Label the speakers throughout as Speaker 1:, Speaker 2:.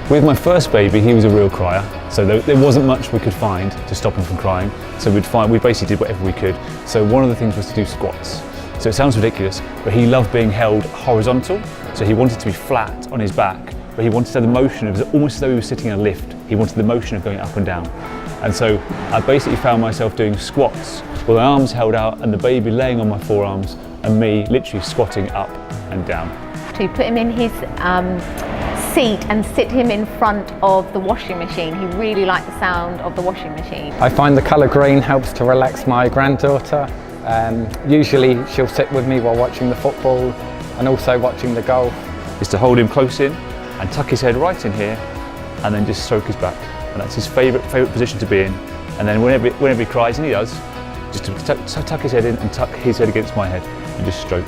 Speaker 1: With my first baby, he was a real crier, so there wasn't much we could find to stop him from crying. So we basically did whatever we could. So one of the things was to do squats. So it sounds ridiculous, but he loved being held horizontal. So he wanted to be flat on his back, but he wanted to have the motion of almost as though he was sitting in a lift. He wanted the motion of going up and down. And so I basically found myself doing squats with my arms held out and the baby laying on my forearms and me literally squatting up and down.
Speaker 2: To put him in his seat and sit him in front of the washing machine. He really liked the sound of the washing machine.
Speaker 3: I find the colour green helps to relax my granddaughter. Usually she'll sit with me while watching the football and also watching the golf.
Speaker 1: Is to hold him close in and tuck his head right in here and then just stroke his back. And that's his favourite position to be in. And then whenever he cries, and he does, just to tuck his head in and tuck his head against my head and just stroke.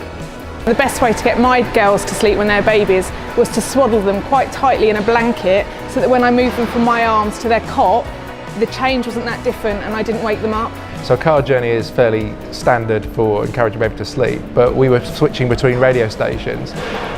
Speaker 4: The best way to get my girls to sleep when they're babies was to swaddle them quite tightly in a blanket so that when I moved them from my arms to their cot, the change wasn't that different and I didn't wake them up.
Speaker 5: So car journey is fairly standard for encouraging baby to sleep, but we were switching between radio stations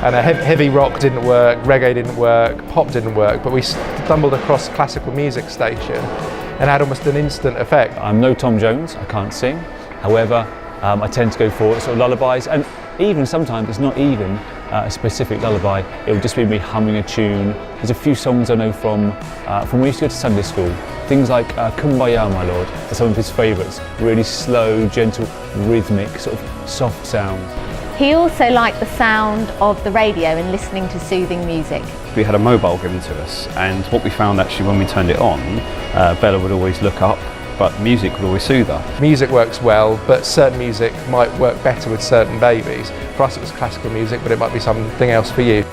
Speaker 5: and heavy rock didn't work, reggae didn't work, pop didn't work, but we stumbled across a classical music station and had almost an instant effect.
Speaker 1: I'm no Tom Jones, I can't sing. However, I tend to go for sort of lullabies, and even sometimes it's not even a specific lullaby, it will just be me humming a tune. There's a few songs I know from when we used to go to Sunday school. Things like Kumbaya, My Lord, are some of his favourites. Really slow, gentle, rhythmic, sort of soft sounds.
Speaker 2: He also liked the sound of the radio and listening to soothing music.
Speaker 6: We had a mobile given to us, and what we found actually when we turned it on, Bella would always look up, but music would always soothe her.
Speaker 5: Music works well, but certain music might work better with certain babies. For us it was classical music, but it might be something else for you.